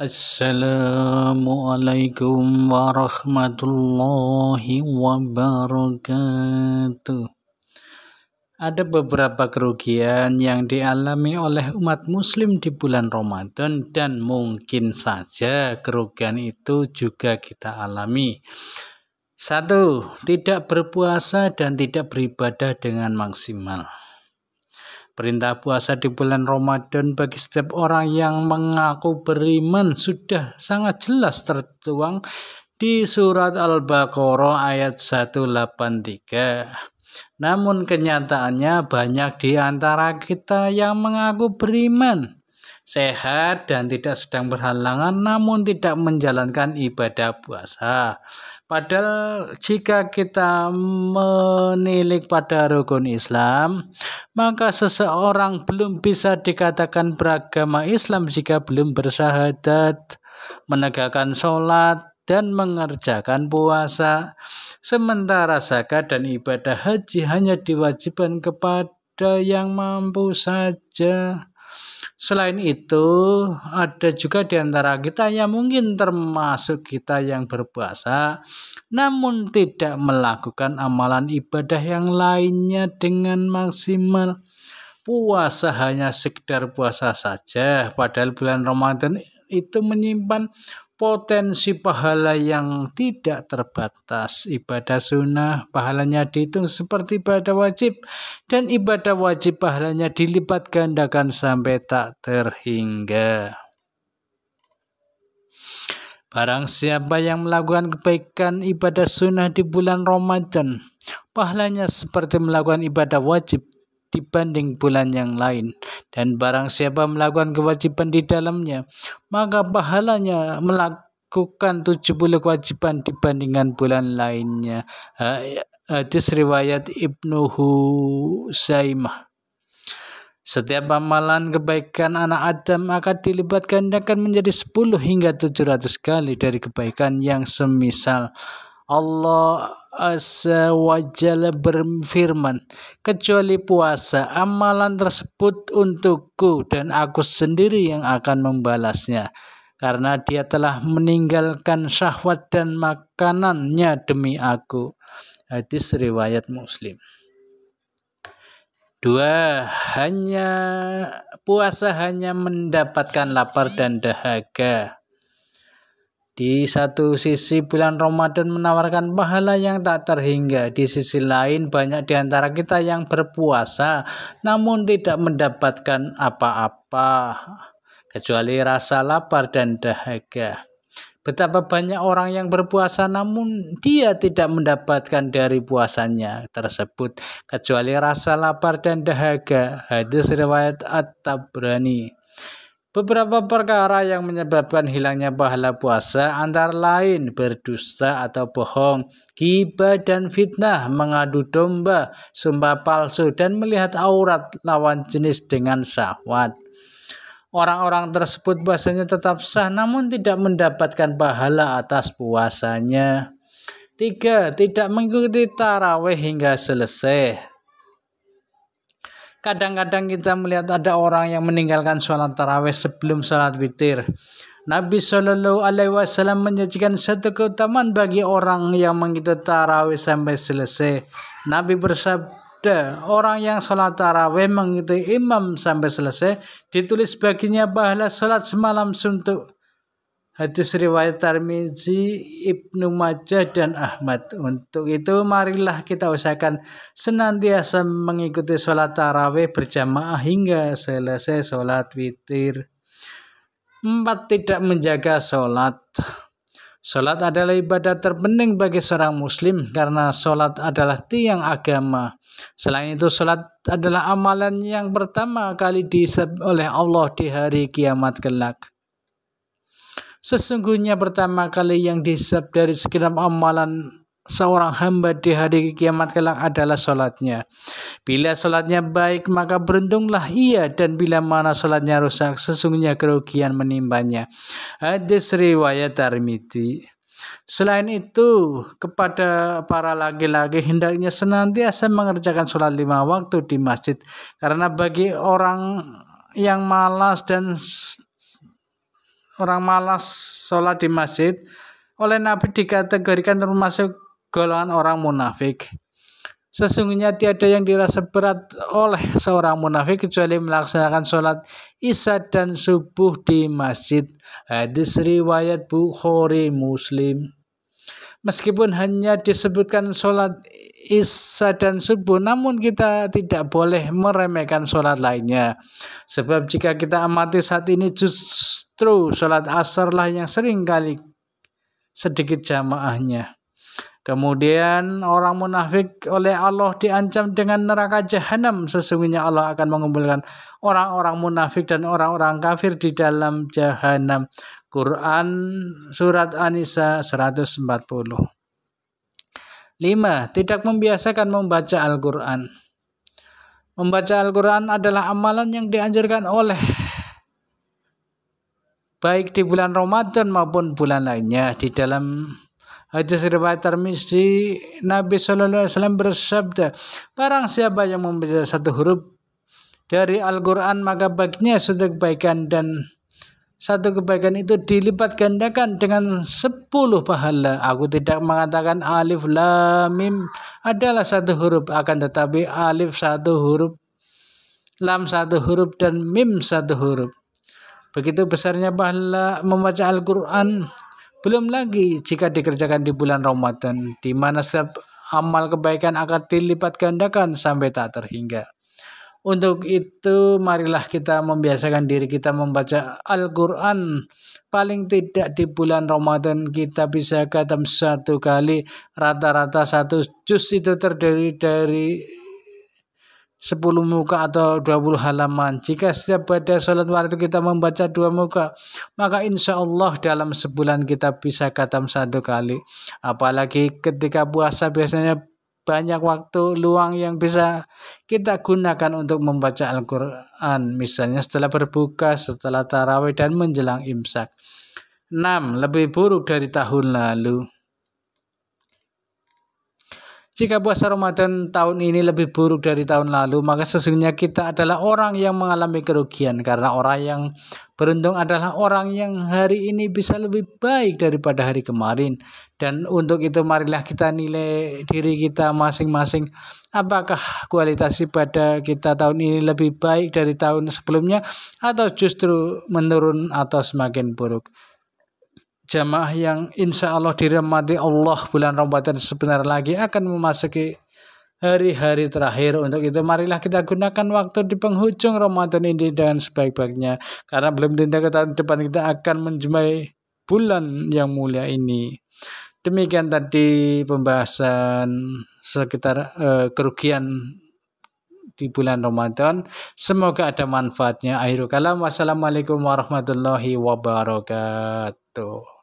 Assalamualaikum warahmatullahi wabarakatuh. Ada beberapa kerugian yang dialami oleh umat muslim di bulan Ramadan dan mungkin saja kerugian itu juga kita alami. 1. Tidak berpuasa dan tidak beribadah dengan maksimal. Perintah puasa di bulan Ramadan bagi setiap orang yang mengaku beriman sudah sangat jelas tertuang di surat Al-Baqarah ayat 183. Namun kenyataannya banyak di antara kita yang mengaku beriman, sehat dan tidak sedang berhalangan namun tidak menjalankan ibadah puasa. Padahal jika kita menilik pada rukun Islam, maka seseorang belum bisa dikatakan beragama Islam jika belum bersyahadat, menegakkan sholat, dan mengerjakan puasa. Sementara zakat dan ibadah haji hanya diwajibkan kepada yang mampu saja. Selain itu, ada juga di antara kita yang mungkin termasuk kita yang berpuasa, namun tidak melakukan amalan ibadah yang lainnya dengan maksimal. Puasa hanya sekedar puasa saja, padahal bulan Ramadan itu menyimpan potensi pahala yang tidak terbatas. Ibadah sunnah pahalanya dihitung seperti ibadah wajib, dan ibadah wajib pahalanya dilipat gandakan sampai tak terhingga. Barang siapa yang melakukan kebaikan ibadah sunnah di bulan Ramadan, pahalanya seperti melakukan ibadah wajib dibanding bulan yang lain. Dan barang siapa melakukan kewajiban di dalamnya, maka pahalanya melakukan 70 kewajiban dibandingkan bulan lainnya. Hadis riwayat Ibnu Huzaimah. Setiap amalan kebaikan anak Adam akan dilipat gandakan menjadi 10 hingga 700 kali dari kebaikan yang semisal. Allah Azza wa Jalla berfirman, kecuali puasa, amalan tersebut untukku dan aku sendiri yang akan membalasnya, karena dia telah meninggalkan syahwat dan makanannya demi aku. Hadis riwayat Muslim. 2. Puasa hanya mendapatkan lapar dan dahaga. Di satu sisi bulan Ramadan menawarkan pahala yang tak terhingga. Di sisi lain banyak di antara kita yang berpuasa namun tidak mendapatkan apa-apa kecuali rasa lapar dan dahaga. Betapa banyak orang yang berpuasa namun dia tidak mendapatkan dari puasanya tersebut kecuali rasa lapar dan dahaga. Hadis riwayat At-Tabrani. Beberapa perkara yang menyebabkan hilangnya pahala puasa antara lain berdusta atau bohong, ghibah dan fitnah, mengadu domba, sumpah palsu, dan melihat aurat lawan jenis dengan syahwat. Orang-orang tersebut puasanya tetap sah namun tidak mendapatkan pahala atas puasanya. 3. Tidak mengikuti tarawih hingga selesai. Kadang-kadang kita melihat ada orang yang meninggalkan sholat tarawih sebelum sholat witir. Nabi Shallallahu Alaihi Wasallam menyajikan satu keutamaan bagi orang yang mengikuti tarawih sampai selesai. Nabi bersabda, orang yang sholat tarawih mengikuti imam sampai selesai ditulis baginya pahala sholat semalam suntuk. Hadis riwayat Tirmizi, Ibnu Majah dan Ahmad. Untuk itu marilah kita usahakan senantiasa mengikuti sholat tarawih berjamaah hingga selesai sholat witir. 4. Tidak menjaga sholat. Sholat adalah ibadah terpenting bagi seorang muslim karena sholat adalah tiang agama. Selain itu sholat adalah amalan yang pertama kali dihisab oleh Allah di hari kiamat kelak. Sesungguhnya pertama kali yang dihisab dari segenap amalan seorang hamba di hari kiamat kelak adalah sholatnya. Bila sholatnya baik maka beruntunglah ia, dan bila mana sholatnya rusak sesungguhnya kerugian menimpanya. Hadis riwayat Tirmidzi. Selain itu, kepada para laki-laki hendaknya senantiasa mengerjakan sholat 5 waktu di masjid, karena bagi orang yang malas dan orang malas sholat di masjid oleh Nabi dikategorikan termasuk golongan orang munafik. Sesungguhnya tiada yang dirasa berat oleh seorang munafik kecuali melaksanakan sholat isya dan subuh di masjid. Hadis riwayat Bukhari Muslim. Meskipun hanya disebutkan sholat isya dan subuh, namun kita tidak boleh meremehkan sholat lainnya. Sebab jika kita amati saat ini justru sholat asar lah yang sering kali sedikit jamaahnya. Kemudian orang munafik oleh Allah diancam dengan neraka jahanam. Sesungguhnya Allah akan mengumpulkan orang-orang munafik dan orang-orang kafir di dalam jahanam. Quran Surat An-Nisa 140. 5. Tidak membiasakan membaca Al-Quran. Membaca Al-Quran adalah amalan yang dianjurkan oleh baik di bulan Ramadan maupun bulan lainnya. Di dalam hadis riwayat Tirmidzi, Nabi SAW bersabda, barang siapa yang membaca satu huruf dari Al-Quran maka baginya suatu kebaikan, dan satu kebaikan itu dilipat gandakan dengan 10 pahala. Aku tidak mengatakan alif lam mim adalah satu huruf, akan tetapi alif satu huruf, lam satu huruf, dan mim satu huruf. Begitu besarnya pahala membaca Al-Quran. Belum lagi jika dikerjakan di bulan Ramadan, di mana setiap amal kebaikan akan dilipat gandakan sampai tak terhingga. Untuk itu marilah kita membiasakan diri kita membaca Al-Quran. Paling tidak di bulan Ramadan kita bisa khatam 1 kali. Rata-rata 1 juz itu terdiri dari 10 muka atau 20 halaman. Jika setiap pada sholat waktu kita membaca 2 muka, maka insya Allah dalam sebulan kita bisa khatam 1 kali. Apalagi ketika puasa biasanya banyak waktu luang yang bisa kita gunakan untuk membaca Al-Quran. Misalnya setelah berbuka, setelah tarawih, dan menjelang imsak. 6. Lebih buruk dari tahun lalu. Jika puasa Ramadan tahun ini lebih buruk dari tahun lalu, maka sesungguhnya kita adalah orang yang mengalami kerugian, karena orang yang beruntung adalah orang yang hari ini bisa lebih baik daripada hari kemarin. Dan untuk itu marilah kita nilai diri kita masing-masing, apakah kualitas ibadah kita tahun ini lebih baik dari tahun sebelumnya atau justru menurun atau semakin buruk. Jamaah yang insya Allah dirahmati Allah, bulan Ramadan sebentar lagi akan memasuki hari-hari terakhir. Untuk itu marilah kita gunakan waktu di penghujung Ramadan ini dengan sebaik-baiknya, karena belum tentu ke tahun depan kita akan menjumpai bulan yang mulia ini. Demikian tadi pembahasan sekitar kerugian di bulan Ramadan. Semoga ada manfaatnya. Akhirul kalam, wassalamualaikum warahmatullahi wabarakatuh.